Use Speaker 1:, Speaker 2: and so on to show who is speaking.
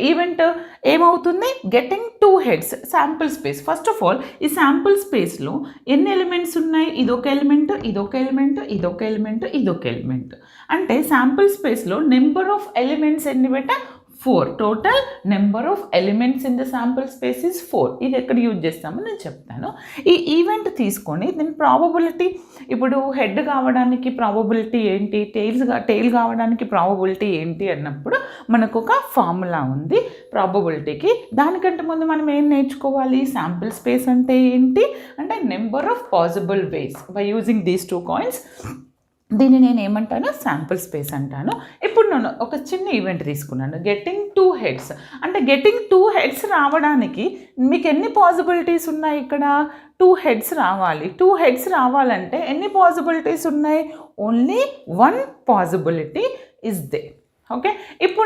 Speaker 1: Event ఏమవుతుంది, getting 2 heads sample space. First of all ఈ sample స్పేస్లో ఎన్ని ఎలిమెంట్స్ ఉన్నాయి, ఇదొక ఎలిమెంట్, ఇదొక ఎలిమెంట్, ఇదొక ఎలిమెంట్, ఇదొక ఎలిమెంట్. అంటే శాంపుల్ స్పేస్లో నెంబర్ ఆఫ్ ఎలిమెంట్స్ ఎన్ని బెట 4. Total number of elements in the sample space is 4. ఇది ఎక్కడ యూజ్ చేస్తామో నేను చెప్తాను. ఈ ఈవెంట్ తీసుకొని దీని ప్రాబబిలిటీ, ఇప్పుడు హెడ్ కావడానికి ప్రాబబిలిటీ ఏంటి, టెయిల్ కావడానికి ప్రాబబిలిటీ ఏంటి అన్నప్పుడు మనకు ఒక ఫార్ములా ఉంది ప్రాబబిలిటీకి. దానికంటే ముందు మనం ఏం నేర్చుకోవాలి, శాంపుల్ స్పేస్ అంటే ఏంటి అంటే number of possible ways by using these 2 coins. దీన్ని నేను ఏమంటాను, శాంపుల్ స్పేస్ అంటాను. ఇప్పుడు నేను ఒక చిన్న ఈవెంట్ తీసుకున్నాను, గెటింగ్ 2 హెడ్స్. అంటే గెటింగ్ 2 హెడ్స్ రావడానికి మీకు ఎన్ని పాసిబిలిటీస్ ఉన్నాయి, ఇక్కడ 2 హెడ్స్ రావాలి. 2 హెడ్స్ రావాలంటే ఎన్ని పాసిబిలిటీస్ ఉన్నాయి, only 1 possibility is they. Okay, ఇప్పుడు